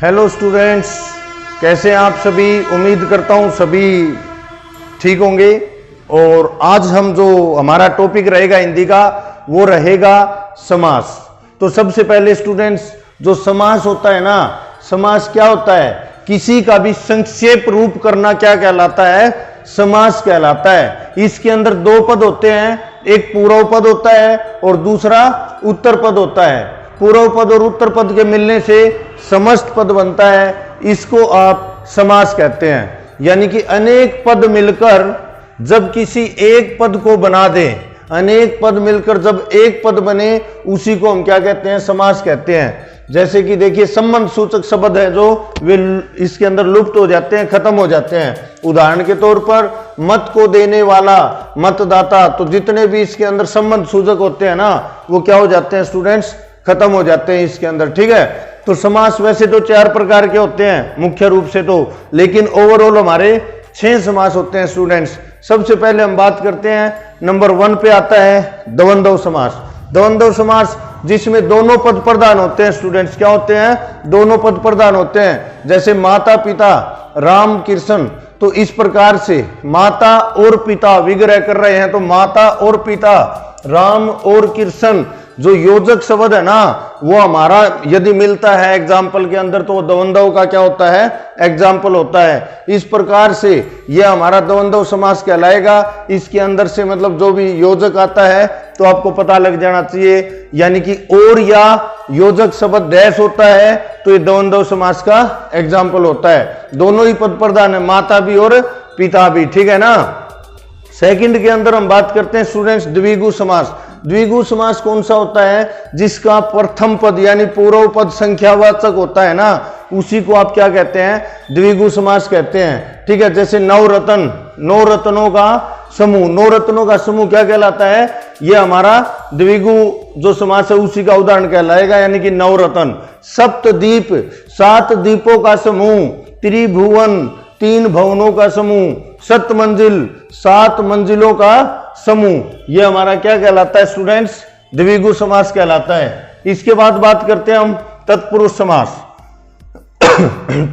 Hello students, कैसे हैं आप सभी। उम्मीद करता हूं सभी ठीक होंगे। और आज हम जो हमारा टॉपिक रहेगा हिंदी का वो रहेगा समास। तो सबसे पहले स्टूडेंट्स, जो समास होता है ना, समास क्या होता है, किसी का भी संक्षेप रूप करना क्या कहलाता है, समास कहलाता है। इसके अंदर दो पद होते हैं, एक पूर्व पद होता है और दूसरा उत्तर पद होता है। पूर्व पद और उत्तर पद के मिलने से समस्त पद बनता है, इसको आप समास कहते हैं। यानी कि अनेक पद मिलकर जब किसी एक पद को बना दें, अनेक पद मिलकर जब एक पद बने, उसी को हम क्या कहते हैं, समास कहते हैं। जैसे कि देखिए, संबंध सूचक शब्द है जो वे इसके अंदर लुप्त हो जाते हैं, खत्म हो जाते हैं। उदाहरण के तौर पर मत को देने वाला, मतदाता, तो जितने भी इसके अंदर संबंध सूचक होते हैं ना, वो क्या हो जाते हैं स्टूडेंट्स, खत्म हो जाते हैं इसके अंदर। ठीक है, तो समास वैसे तो 4 प्रकार के होते हैं मुख्य रूप से तो, लेकिन ओवरऑल हमारे 6 समास होते हैं स्टूडेंट्स। सबसे पहले हम बात करते हैं, नंबर 1 पे आता है द्वंद्व समास। द्वंद्व समास जिसमें दोनों पद प्रधान होते हैं स्टूडेंट्स। क्या होते हैं, दोनों पद प्रधान होते हैं। जैसे माता पिता राम कृष्ण, तो इस प्रकार से माता और पिता विग्रह कर रहे हैं, तो माता और पिता राम और कृष्ण, जो योजक शब्द है ना, वो हमारा यदि मिलता है एग्जाम्पल के अंदर, तो द्वंद्व का क्या होता है, एग्जाम्पल होता है। इस प्रकार से ये हमारा द्वंद्व समास कहलाएगा। इसके अंदर से मतलब जो भी योजक आता है तो आपको पता लग जाना चाहिए, यानी कि और या योजक शब्द डैश होता है तो ये द्वंद्व समास का एग्जाम्पल होता है। दोनों ही पद प्रधान है, माता भी और पिता भी। ठीक है ना। सेकंड के अंदर हम बात करते हैं स्टूडेंट्स द्विगु समास। द्विगु समास कौन सा होता है, जिसका प्रथम पद यानी पूर्व पद संख्यावाचक होता है ना, उसी को आप क्या कहते हैं, द्विगु समास कहते हैं। ठीक है, जैसे नवरत्न, नौ रत्नों का समूह, नौ रत्नों का समूह क्या कहलाता है, ये हमारा द्विगु जो समास है उसी का उदाहरण कहलाएगा, यानी कि नवरत्न। सप्तद्वीप, 7 द्वीपों का समूह। त्रिभुवन, 3 भवनों का समूह। सतमंजिल, 7 मंजिलों का समूह, यह हमारा क्या कहलाता है स्टूडेंट्स, द्विगु समास कहलाता है। इसके बाद बात करते हैं हम तत्पुरुष समास।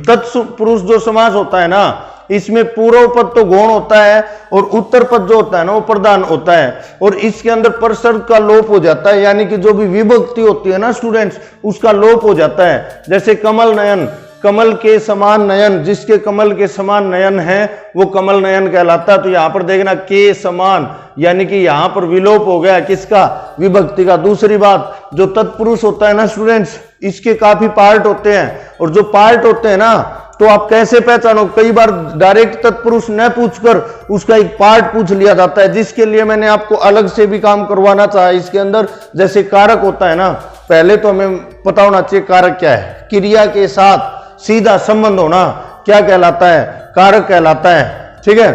तत्पुरुष जो समास होता है ना, इसमें पूर्व पद तो गौण होता है और उत्तर पद जो होता है ना वो प्रधान होता है, और इसके अंदर परसर्ग का लोप हो जाता है, यानी कि जो भी विभक्ति होती है ना स्टूडेंट्स, उसका लोप हो जाता है। जैसे कमल नयन, कमल के समान नयन, जिसके कमल के समान नयन है वो कमल नयन कहलाता है। तो यहां पर देखना के समान, यानी कि यहां पर विलोप हो गया किसका, विभक्ति का। दूसरी बात, जो तत्पुरुष होता है ना स्टूडेंट्स, इसके काफी पार्ट होते हैं, और जो पार्ट होते हैं ना, तो आप कैसे पहचानो, कई बार डायरेक्ट तत्पुरुष न पूछकर उसका एक पार्ट पूछ लिया जाता है, जिसके लिए मैंने आपको अलग से भी काम करवाना चाहा इसके अंदर। जैसे कारक होता है ना, पहले तो हमें पता होना चाहिए कारक क्या है। क्रिया के साथ सीधा संबंध होना क्या कहलाता है, कारक कहलाता है। ठीक है,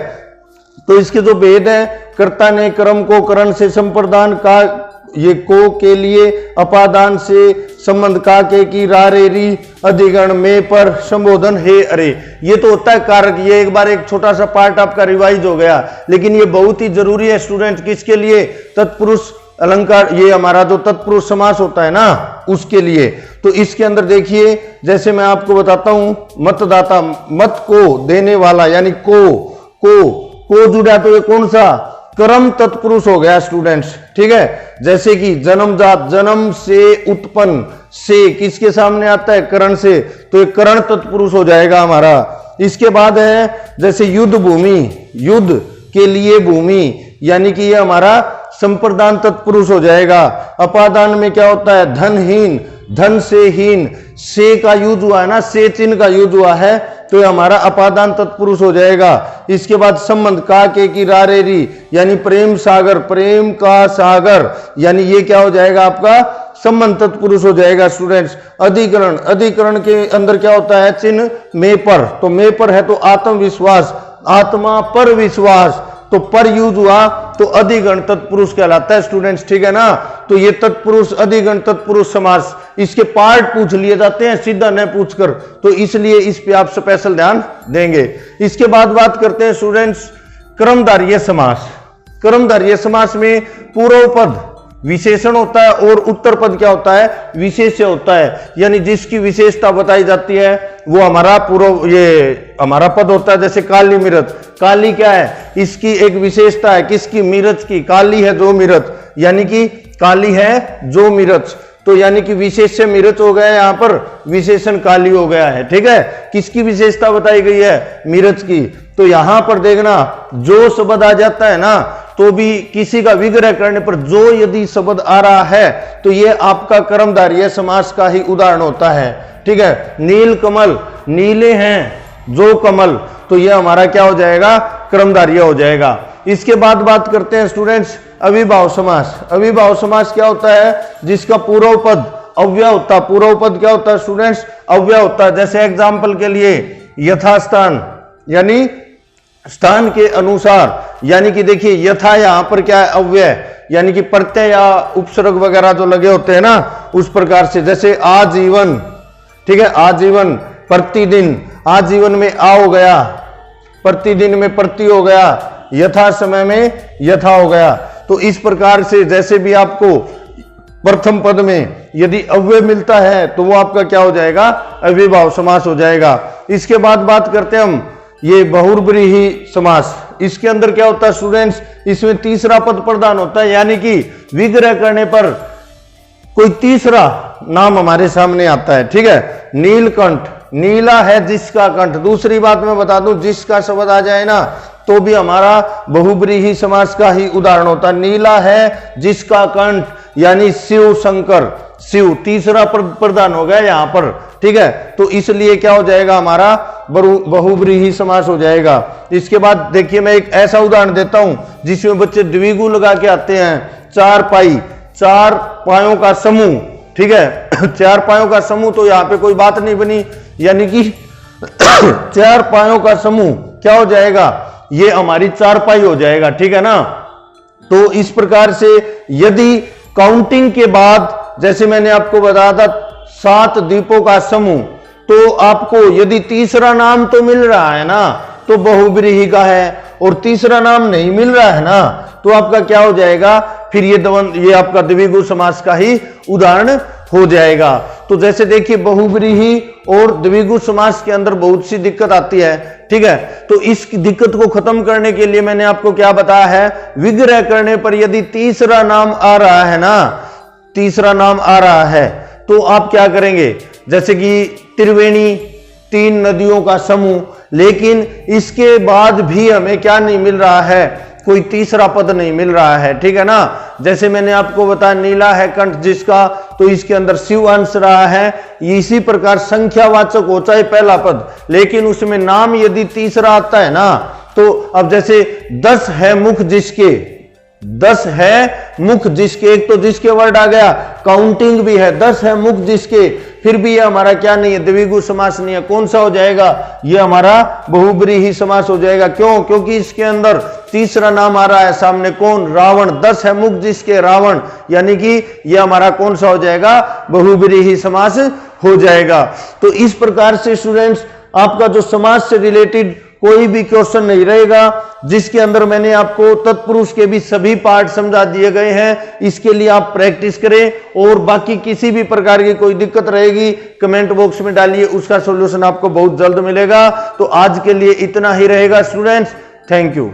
तो इसके जो भेद है, कर्ता ने कर्म को करण से संप्रदान का, ये को के लिए अपादान से संबंध का के की रा रे री अधिगण में पर संबोधन हे अरे, ये तो होता है कारक। ये एक बार एक छोटा सा पार्ट आपका रिवाइज हो गया, लेकिन ये बहुत ही जरूरी है स्टूडेंट, किसके लिए, तत्पुरुष अलंकार, ये हमारा जो तत्पुरुष समास होता है ना उसके लिए। तो इसके अंदर देखिए, जैसे मैं आपको बताता हूं, मतदाता, मत को देने वाला, यानी को जुड़ा, तो ये कौन सा, कर्म तत्पुरुष हो गया स्टूडेंट्स। ठीक है, जैसे कि जन्मजात, जन्म से उत्पन्न, से किसके सामने आता है, करण से, तो ये करण तत्पुरुष हो जाएगा हमारा। इसके बाद है जैसे युद्ध भूमि, युद्ध के लिए भूमि, यानी कि ये हमारा संप्रदान तत्पुरुष हो जाएगा। अपादान में क्या होता है, धनहीन, धन से हीन, से का यूज हुआ है ना, से चिन्ह का यूज हुआ है, तो ये हमारा अपादान तत्पुरुष हो जाएगा। इसके बाद संबंध का के की रा रे री, यानी प्रेम सागर, प्रेम का सागर, यानी ये क्या हो जाएगा आपका, संबंध तत्पुरुष हो जाएगा स्टूडेंट्स। अधिकरण, अधिकरण के अंदर क्या होता है, चिन्ह में पर, तो में पर है तो आत्मविश्वास, आत्मा पर विश्वास, तो पर यूज हुआ तो अधिगण तत्पुरुष कहलाता है स्टूडेंट्स। ठीक है ना। तो ये तत्पुरुष, अधिगण तत्पुरुष समास, इसके पार्ट पूछ लिए जाते हैं सीधा न पूछकर, तो इसलिए इस पे आप स्पेशल ध्यान देंगे। इसके बाद बात करते हैं स्टूडेंट्स कर्मधारय समास। कर्मधारय समास में पूर्व पद विशेषण होता है और उत्तर पद क्या होता है, विशेष्य होता है। यानी जिसकी विशेषता बताई जाती है वो हमारा पूर्व ये हमारा पद होता है। जैसे काली मिर्च, काली क्या है, इसकी एक विशेषता है, किसकी, मिर्च की। काली है जो मिर्च, यानी कि काली है जो मिर्च, तो यानी कि विशेष्य मिर्च हो गया, यहाँ पर विशेषण काली हो गया है। ठीक है, किसकी विशेषता बताई गई है, मिर्च की। तो यहां पर देखना जो शब्द आ जाता है ना, तो भी किसी का विग्रह करने पर जो यदि शब्द आ रहा है तो ये आपका कर्मधारय समास का ही उदाहरण होता है। ठीक है, नील कमल, नीले हैं जो कमल, तो ये हमारा क्या हो जाएगा, कर्मधारय हो जाएगा। इसके बाद बात करते हैं स्टूडेंट्स अविभाव समास। अविभाव समास क्या होता है, जिसका पूर्व पद अव्यय होता है। पूर्व पद क्या होता है स्टूडेंट्स, अव्यय होता है। जैसे एग्जाम्पल के लिए यथास्थान, यानी स्थान के अनुसार, यानी कि देखिए यथा यहां पर क्या है, अव्यय, यानी कि प्रत्यय या उपसर्ग वगैरह जो लगे होते हैं ना, उस प्रकार से। जैसे आजीवन, ठीक है, आजीवन, प्रतिदिन, आजीवन में आ हो गया, प्रतिदिन में प्रति हो गया, यथा समय में यथा हो गया। तो इस प्रकार से जैसे भी आपको प्रथम पद में यदि अव्यय मिलता है तो वो आपका क्या हो जाएगा, अविभाव समास हो जाएगा। इसके बाद बात करते हैं हम ये बहुब्रीहि समास। इसके अंदर क्या होता है स्टूडेंट्स, इसमें तीसरा पद प्रधान होता है, यानी कि विग्रह करने पर कोई तीसरा नाम हमारे सामने आता है। ठीक है, नीलकंठ, नीला है जिसका कंठ। दूसरी बात मैं बता दूं, जिसका शब्द आ जाए ना तो भी हमारा बहुब्रीहि समास का ही उदाहरण होता है। नीला है जिसका कंठ, यानी शिव शंकर, शिव तीसरा प्रधान हो गया यहां पर। ठीक है, तो इसलिए क्या हो जाएगा, हमारा बहुब्रीहि समास हो जाएगा। इसके बाद देखिए मैं एक ऐसा उदाहरण देता हूं जिसमें बच्चे द्विगु लगा के आते हैं। चार पाई, चार पायों का समूह। ठीक है, चार पायों का समूह, तो यहां पे कोई बात नहीं बनी, यानी कि चार पायों का समूह क्या हो जाएगा, ये हमारी चारपाई हो जाएगा। ठीक है ना, तो इस प्रकार से यदि काउंटिंग के बाद, जैसे मैंने आपको बताया था 7 दीपों का समूह, तो आपको यदि तीसरा नाम तो मिल रहा है ना तो बहुब्रीहि का है, और तीसरा नाम नहीं मिल रहा है ना तो आपका क्या हो जाएगा, फिर ये आपका द्विगु समास का ही उदाहरण हो जाएगा। तो जैसे देखिए बहुब्रीहि और द्विगु समास के अंदर बहुत सी दिक्कत आती है। ठीक है, तो इस दिक्कत को खत्म करने के लिए मैंने आपको क्या बताया है, विग्रह करने पर यदि तीसरा नाम आ रहा है ना, तीसरा नाम आ रहा है तो आप क्या करेंगे, जैसे कि त्रिवेणी, 3 नदियों का समूह, लेकिन इसके बाद भी हमें क्या नहीं मिल रहा है, कोई तीसरा पद नहीं मिल रहा है। ठीक है ना, जैसे मैंने आपको बताया नीला है कंठ जिसका, तो इसके अंदर शिव अंश रहा है। इसी प्रकार संख्यावाचक हो चाहे पहला पद, लेकिन उसमें नाम यदि तीसरा आता है ना, तो अब जैसे 10 है मुख जिसके, 10 है मुख जिसके, एक तो जिसके वर्ड आ गया, काउंटिंग भी है, 10 है मुख जिसके, फिर भी ये हमारा क्या नहीं है, द्विगु समास नहीं है। कौन सा हो जाएगा, ये हमारा बहुब्रीहि समास हो जाएगा। क्यों, क्योंकि इसके अंदर तीसरा नाम आ रहा है सामने, कौन, रावण। 10 है मुख जिसके, रावण, यानी कि ये हमारा कौन सा हो जाएगा, बहुब्रीहि समास हो जाएगा। तो इस प्रकार से स्टूडेंट्स आपका जो समास से रिलेटेड कोई भी क्वेश्चन नहीं रहेगा, जिसके अंदर मैंने आपको तत्पुरुष के भी सभी पार्ट समझा दिए गए हैं। इसके लिए आप प्रैक्टिस करें, और बाकी किसी भी प्रकार की कोई दिक्कत रहेगी कमेंट बॉक्स में डालिए, उसका सॉल्यूशन आपको बहुत जल्द मिलेगा। तो आज के लिए इतना ही रहेगा स्टूडेंट्स, थैंक यू।